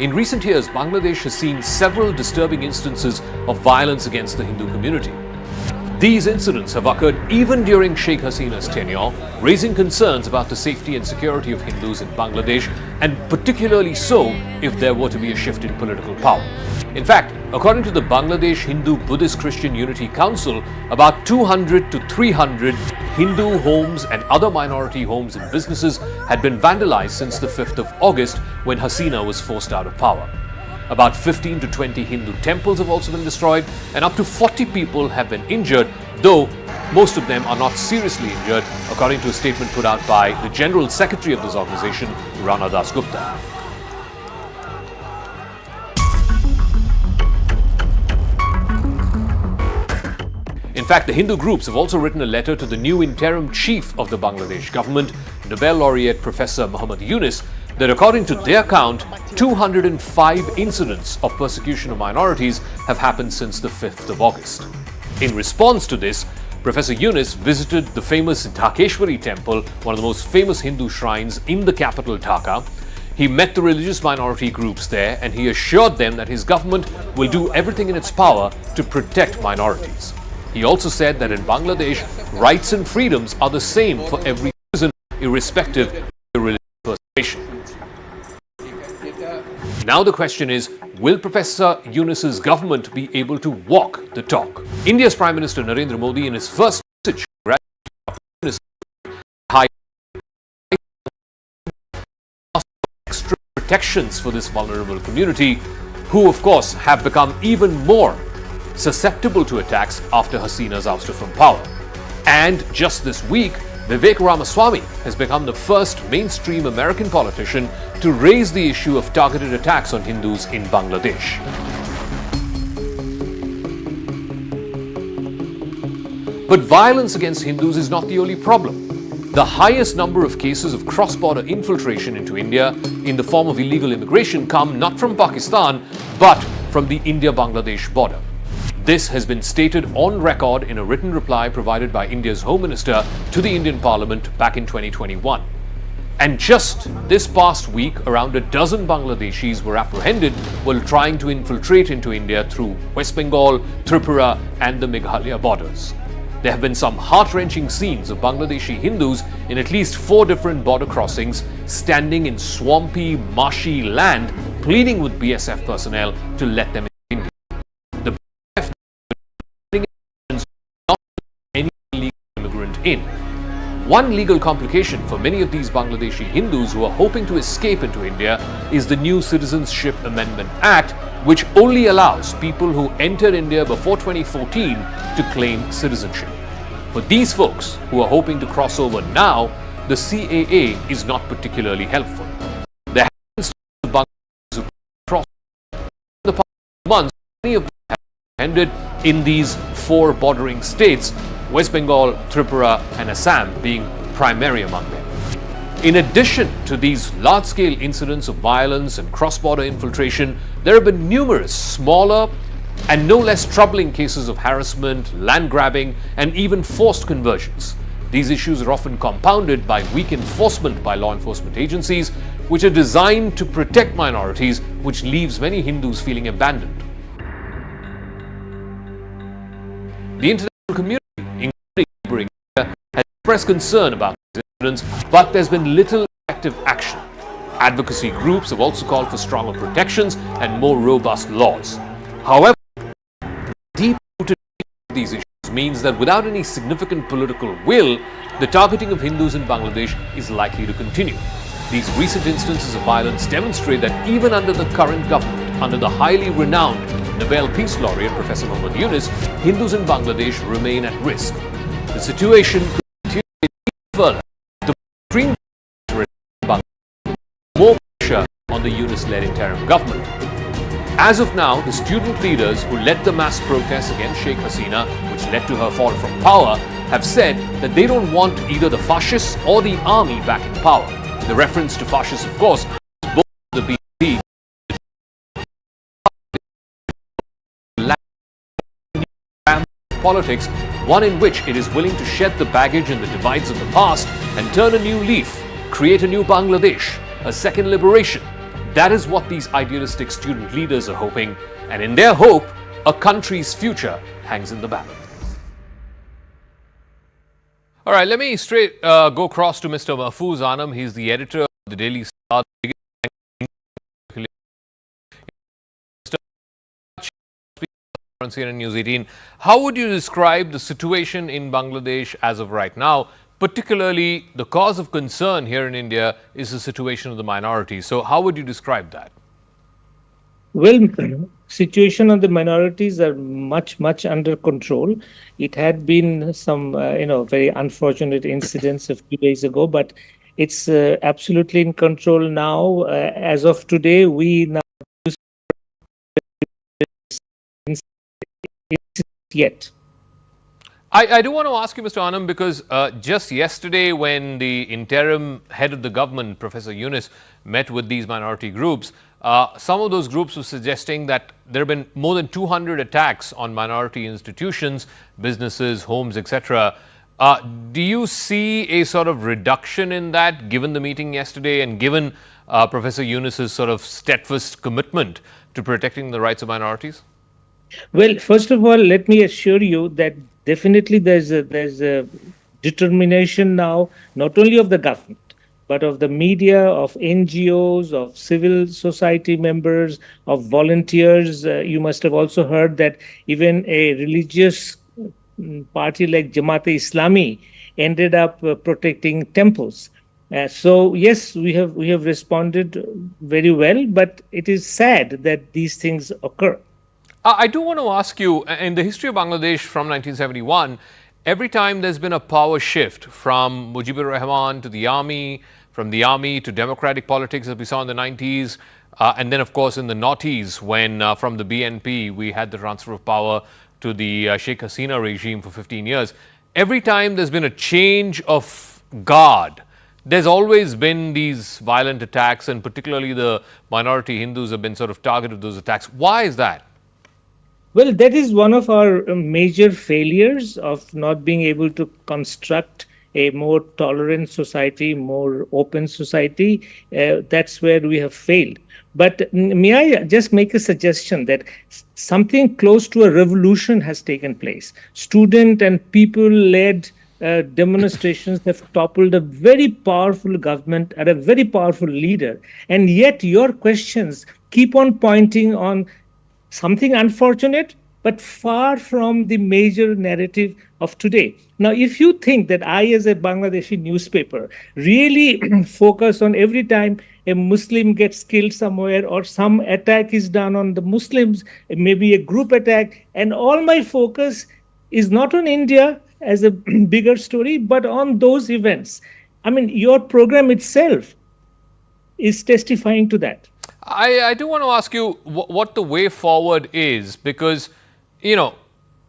In recent years, Bangladesh has seen several disturbing instances of violence against the Hindu community. These incidents have occurred even during Sheikh Hasina's tenure, raising concerns about the safety and security of Hindus in Bangladesh, and particularly so if there were to be a shift in political power. In fact, according to the Bangladesh Hindu Buddhist Christian Unity Council, about 200 to 300 Hindu homes and other minority homes and businesses had been vandalized since the 5th of August when Hasina was forced out of power. About 15 to 20 Hindu temples have also been destroyed, and up to 40 people have been injured, though most of them are not seriously injured, according to a statement put out by the General Secretary of this organization, Rana Das Gupta. In fact, the Hindu groups have also written a letter to the new interim chief of the Bangladesh government, Nobel laureate Professor Muhammad Yunus, that according to their count, 205 incidents of persecution of minorities have happened since the 5th of August. In response to this, Professor Yunus visited the famous Dhakeshwari temple, one of the most famous Hindu shrines in the capital Dhaka. He met the religious minority groups there and he assured them that his government will do everything in its power to protect minorities. He also said that in Bangladesh, rights and freedoms are the same for every citizen, irrespective of their religious persuasion. Now the question is, will Professor Yunus's government be able to walk the talk? India's Prime Minister Narendra Modi, in his first message, congratulated high extra protections for this vulnerable community, who of course have become even more susceptible to attacks after Hasina's ouster from power. And just this week, Vivek Ramaswamy has become the first mainstream American politician to raise the issue of targeted attacks on Hindus in Bangladesh. But violence against Hindus is not the only problem. The highest number of cases of cross-border infiltration into India in the form of illegal immigration come not from Pakistan, but from the India-Bangladesh border. This has been stated on record in a written reply provided by India's Home Minister to the Indian Parliament back in 2021. And just this past week, around a dozen Bangladeshis were apprehended while trying to infiltrate into India through West Bengal, Tripura and the Meghalaya borders. There have been some heart-wrenching scenes of Bangladeshi Hindus in at least 4 different border crossings, standing in swampy, marshy land, pleading with BSF personnel to let them into India. The BSF not any illegal immigrant in. One legal complication for many of these Bangladeshi Hindus who are hoping to escape into India is the new Citizenship Amendment Act, which only allows people who entered India before 2014 to claim citizenship. For these folks who are hoping to cross over now, the CAA is not particularly helpful. There have been Bangladeshis who crossed in the past months. Many of them have ended in these 4 bordering states, West Bengal, Tripura and Assam being primary among them. In addition to these large-scale incidents of violence and cross-border infiltration, there have been numerous smaller and no less troubling cases of harassment, land grabbing and even forced conversions. These issues are often compounded by weak enforcement by law enforcement agencies, which are designed to protect minorities, which leaves many Hindus feeling abandoned. The international community, including neighboring India, has expressed concern about these incidents, but there's been little effective action. Advocacy groups have also called for stronger protections and more robust laws. However, deep-rooted these issues means that without any significant political will, the targeting of Hindus in Bangladesh is likely to continue. These recent instances of violence demonstrate that even under the current government, under the highly renowned Nobel Peace Laureate Professor Muhammad Yunus, Hindus in Bangladesh remain at risk. The situation could continue further. The Supreme Court more pressure on the Yunus-led interim government. As of now, the student leaders who led the mass protests against Sheikh Hasina, which led to her fall from power, have said that they don't want either the fascists or the army back in power. The reference to fascists, of course, is both the BNP politics, one in which it is willing to shed the baggage and the divides of the past and turn a new leaf, create a new Bangladesh, a second liberation. That is what these idealistic student leaders are hoping, and in their hope, a country's future hangs in the balance. All right, let me go across to Mr. Mahfouz Anam. He's the editor of the Daily Star. On CNN News 18. How would you describe the situation in Bangladesh as of right now? Particularly, the cause of concern here in India is the situation of the minorities. So how would you describe that? Well, situation of the minorities are much under control. It had been some, very unfortunate incidents a few days ago, but it's absolutely in control now. As of today, we now yet. I do want to ask you, Mr. Anam, because just yesterday when the interim head of the government, Professor Yunus, met with these minority groups, some of those groups were suggesting that there have been more than 200 attacks on minority institutions, businesses, homes, etc. Do you see a sort of reduction in that given the meeting yesterday and given Professor Yunus's sort of steadfast commitment to protecting the rights of minorities? Well, first of all, let me assure you that definitely there's a determination now, not only of the government, but of the media, of NGOs, of civil society members, of volunteers. You must have also heard that even a religious party like Jamaat-e-Islami ended up protecting temples. So yes, we have responded very well, but it is sad that these things occur. I do want to ask you, in the history of Bangladesh from 1971, every time there's been a power shift from Mujibur Rahman to the army, from the army to democratic politics as we saw in the 90s, and then of course in the noughties when from the BNP we had the transfer of power to the Sheikh Hasina regime for 15 years. Every time there's been a change of guard, there's always been these violent attacks, and particularly the minority Hindus have been sort of targeted those attacks. Why is that? Well, that is one of our major failures of not being able to construct a more tolerant society, more open society. That's where we have failed. But may I just make a suggestion that something close to a revolution has taken place. Student and people-led demonstrations have toppled a very powerful government and a very powerful leader. And yet your questions keep on pointing on something unfortunate, but far from the major narrative of today. Now, if you think that I, as a Bangladeshi newspaper, really focus on every time a Muslim gets killed somewhere or some attack is done on the Muslims, maybe a group attack, and all my focus is not on India as a bigger story, but on those events. I mean, your program itself is testifying to that. I do want to ask you what the way forward is, because, you know,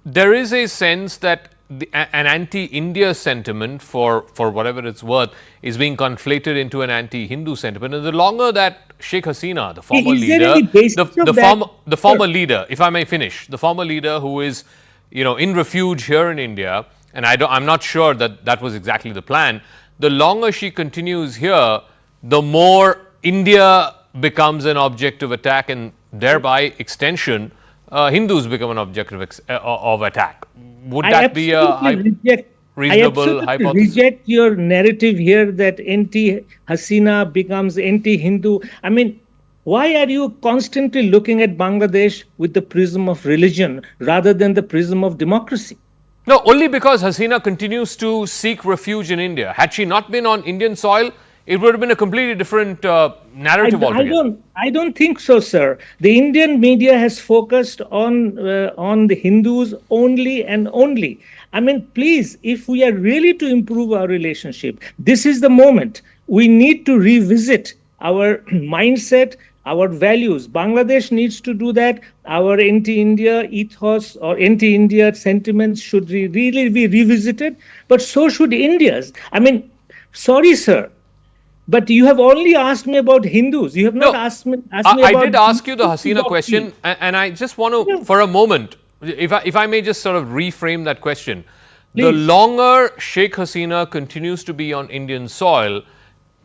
there is a sense that an anti-India sentiment, for whatever it's worth, is being conflated into an anti-Hindu sentiment. And the longer that Sheikh Hasina, the former leader, the former leader, if I may finish, the former leader who is, you know, in refuge here in India, and I'm not sure that was exactly the plan, the longer she continues here, the more India becomes an object of attack, and thereby extension, Hindus become an object of attack. Would that be a reasonable hypothesis? I reject your narrative here that anti-Hasina becomes anti-Hindu. I mean, why are you constantly looking at Bangladesh with the prism of religion rather than the prism of democracy? No, only because Hasina continues to seek refuge in India. Had she not been on Indian soil, it would have been a completely different narrative altogether. I don't think so, sir. The Indian media has focused on the Hindus only and only. I mean, please, if we are really to improve our relationship, this is the moment. We need to revisit our mindset, our values. Bangladesh needs to do that. Our anti-India ethos or anti-India sentiments should really be revisited, but so should India's. I mean, sorry, sir, but you have only asked me about Hindus. You have not asked me about... I did ask you the Hasina question, and I just want to, for a moment, if I may just sort of reframe that question. Please. The longer Sheikh Hasina continues to be on Indian soil,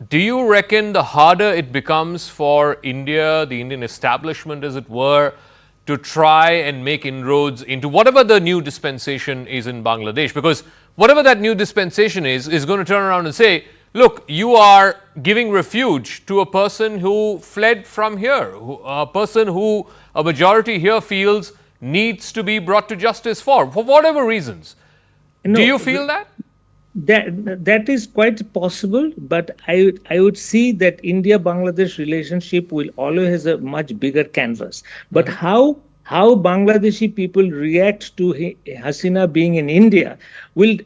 do you reckon the harder it becomes for India, the Indian establishment as it were, to try and make inroads into whatever the new dispensation is in Bangladesh? Because whatever that new dispensation is going to turn around and say, look, you are giving refuge to a person who fled from here, a person who a majority here feels needs to be brought to justice for whatever reasons. No, do you feel that? That is quite possible, but I would see that India-Bangladesh relationship will always have a much bigger canvas. But how Bangladeshi people react to Hasina being in India will...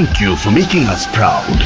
Thank you for making us proud.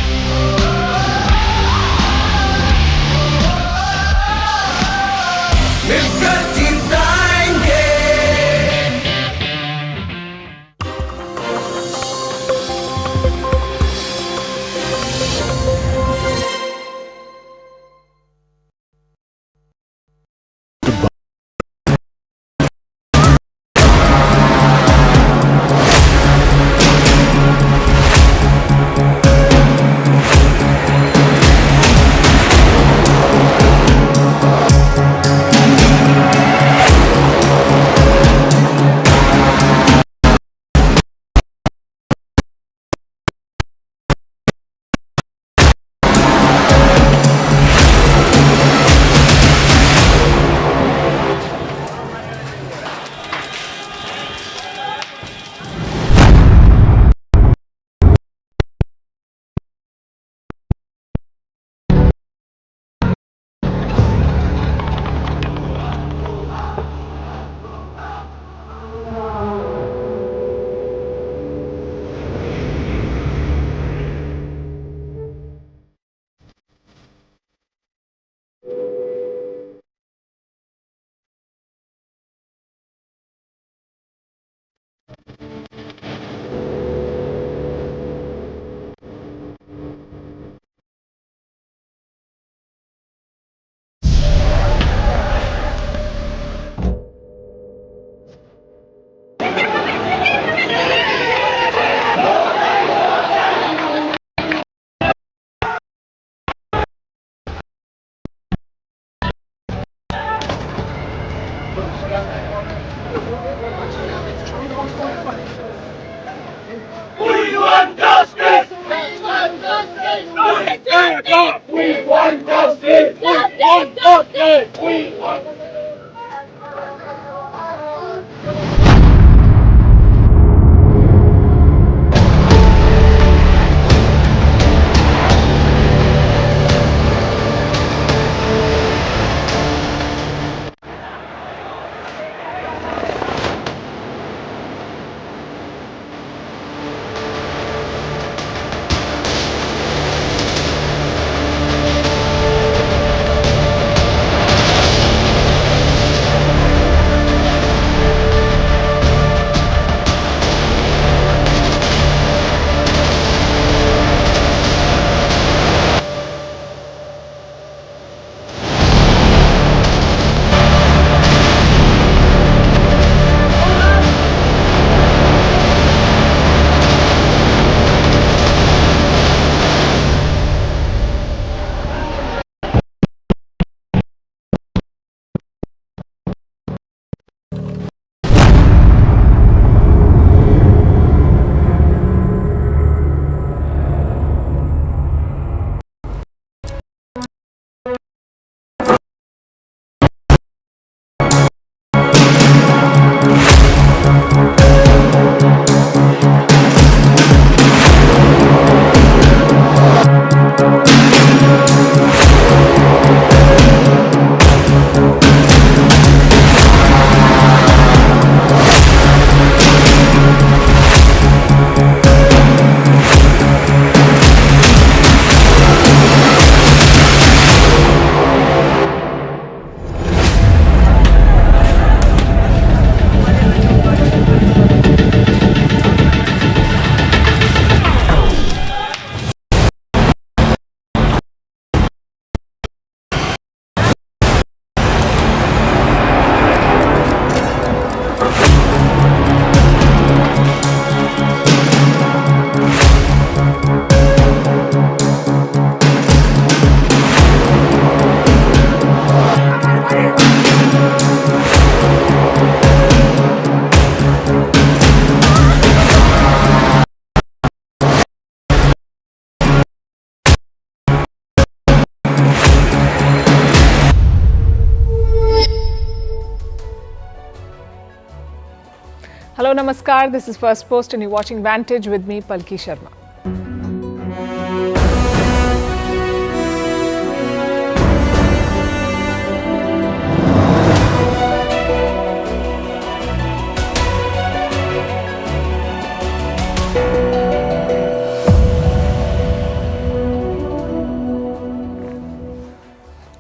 Hello, Namaskar. This is First Post and you're watching Vantage with me, Palki Sharma.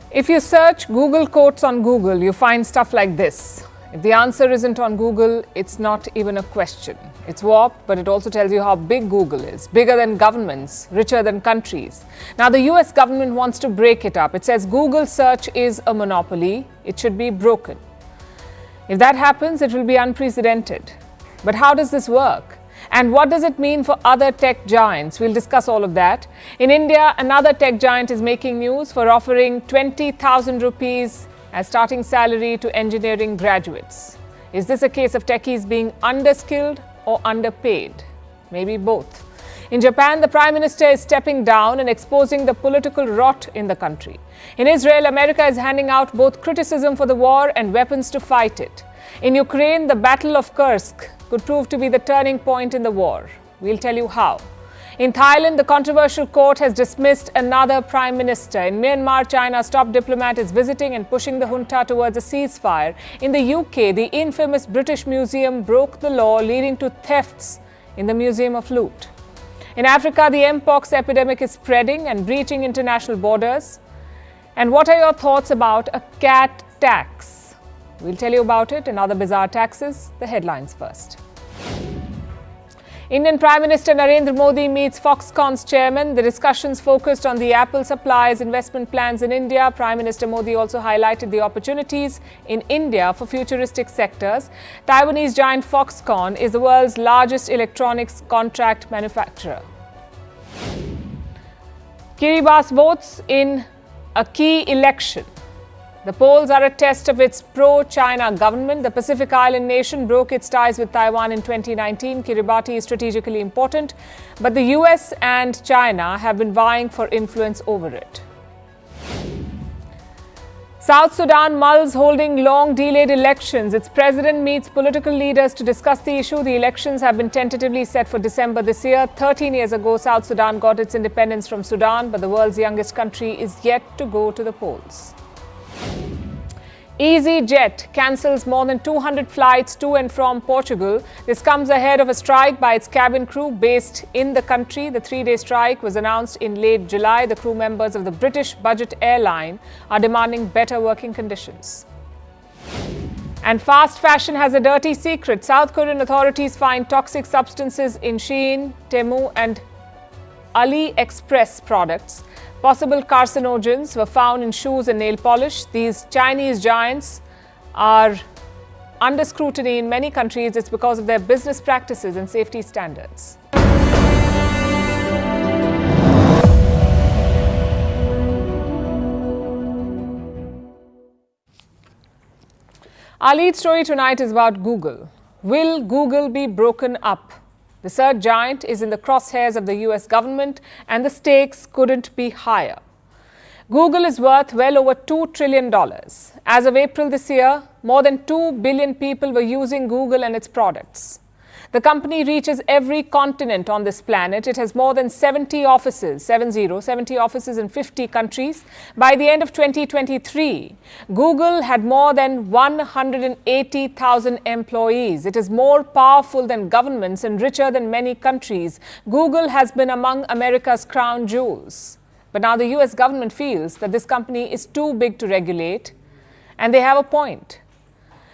If you search Google quotes on Google, you find stuff like this. If the answer isn't on Google, it's not even a question. It's warped, but it also tells you how big Google is. Bigger than governments, richer than countries. Now, the US government wants to break it up. It says Google search is a monopoly. It should be broken. If that happens, it will be unprecedented. But how does this work? And what does it mean for other tech giants? We'll discuss all of that. In India, another tech giant is making news for offering 20,000 rupees as starting salary to engineering graduates. Is this a case of techies being underskilled or underpaid? Maybe both. In Japan, the Prime Minister is stepping down and exposing the political rot in the country. In Israel, America is handing out both criticism for the war and weapons to fight it. In Ukraine, the Battle of Kursk could prove to be the turning point in the war. We'll tell you how. In Thailand, the controversial court has dismissed another prime minister. In Myanmar, China's top diplomat is visiting and pushing the junta towards a ceasefire. In the UK, the infamous British Museum broke the law, leading to thefts in the Museum of Loot. In Africa, the Mpox epidemic is spreading and breaching international borders. And what are your thoughts about a cat tax? We'll tell you about it and other bizarre taxes. The headlines first. Indian Prime Minister Narendra Modi meets Foxconn's chairman. The discussions focused on the Apple supplies investment plans in India. Prime Minister Modi also highlighted the opportunities in India for futuristic sectors. Taiwanese giant Foxconn is the world's largest electronics contract manufacturer. Kiribati votes in a key election. The polls are a test of its pro-China government. The Pacific Island nation broke its ties with Taiwan in 2019. Kiribati is strategically important, but the US and China have been vying for influence over it. South Sudan mulls holding long-delayed elections. Its president meets political leaders to discuss the issue. The elections have been tentatively set for December this year. 13 years ago, South Sudan got its independence from Sudan, but the world's youngest country is yet to go to the polls. EasyJet cancels more than 200 flights to and from Portugal. This comes ahead of a strike by its cabin crew based in the country. The three-day strike was announced in late July. The crew members of the British budget airline are demanding better working conditions. And fast fashion has a dirty secret. South Korean authorities find toxic substances in Shein, Temu and AliExpress products. Possible carcinogens were found in shoes and nail polish. These Chinese giants are under scrutiny in many countries. It's because of their business practices and safety standards. Our lead story tonight is about Google. Will Google be broken up? The search giant is in the crosshairs of the US government and the stakes couldn't be higher. Google is worth well over $2 trillion. As of April this year, more than 2 billion people were using Google and its products. The company reaches every continent on this planet. It has more than 70 offices, 70 offices in 50 countries. By the end of 2023, Google had more than 180,000 employees. It is more powerful than governments and richer than many countries. Google has been among America's crown jewels. But now the US government feels that this company is too big to regulate, and they have a point.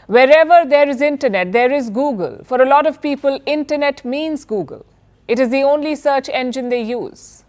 Wherever there is internet, there is Google. For a lot of people, internet means Google. It is the only search engine they use.